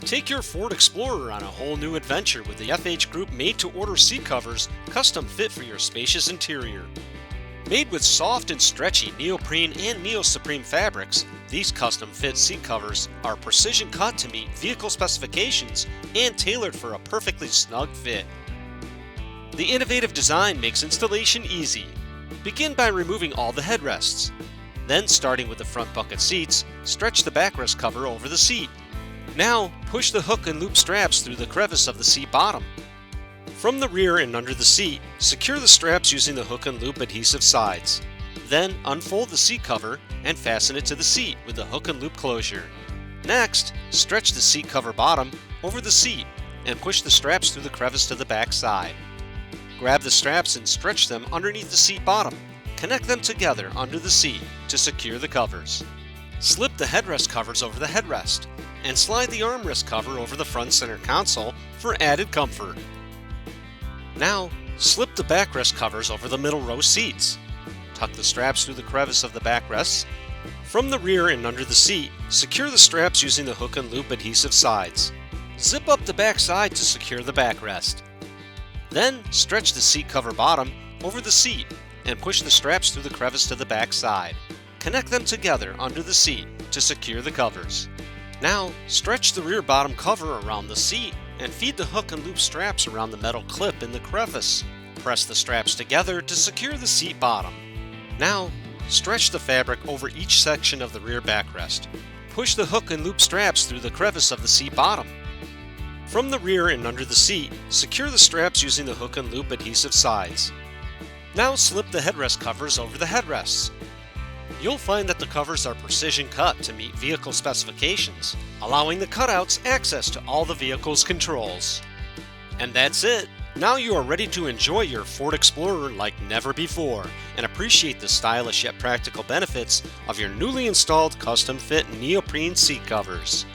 Take your Ford Explorer on a whole new adventure with the FH Group made-to-order seat covers, custom fit for your spacious interior. Made with soft and stretchy neoprene and neo-supreme fabrics, these custom-fit seat covers are precision cut to meet vehicle specifications and tailored for a perfectly snug fit. The innovative design makes installation easy. Begin by removing all the headrests. Then, starting with the front bucket seats, stretch the backrest cover over the seat. Now, push the hook and loop straps through the crevice of the seat bottom. From the rear and under the seat, secure the straps using the hook and loop adhesive sides. Then, unfold the seat cover and fasten it to the seat with the hook and loop closure. Next, stretch the seat cover bottom over the seat and push the straps through the crevice to the back side. Grab the straps and stretch them underneath the seat bottom. Connect them together under the seat to secure the covers. Slip the headrest covers over the headrest and slide the armrest cover over the front center console for added comfort. Now, slip the backrest covers over the middle row seats. Tuck the straps through the crevice of the backrests. From the rear and under the seat, secure the straps using the hook and loop adhesive sides. Zip up the back side to secure the backrest. Then, stretch the seat cover bottom over the seat and push the straps through the crevice to the back side. Connect them together under the seat to secure the covers. Now, stretch the rear bottom cover around the seat and feed the hook and loop straps around the metal clip in the crevice. Press the straps together to secure the seat bottom. Now, stretch the fabric over each section of the rear backrest. Push the hook and loop straps through the crevice of the seat bottom. From the rear and under the seat, secure the straps using the hook and loop adhesive sides. Now slip the headrest covers over the headrests. You'll find that the covers are precision cut to meet vehicle specifications, allowing the cutouts access to all the vehicle's controls. And that's it! Now you are ready to enjoy your Ford Explorer like never before and appreciate the stylish yet practical benefits of your newly installed custom-fit neoprene seat covers.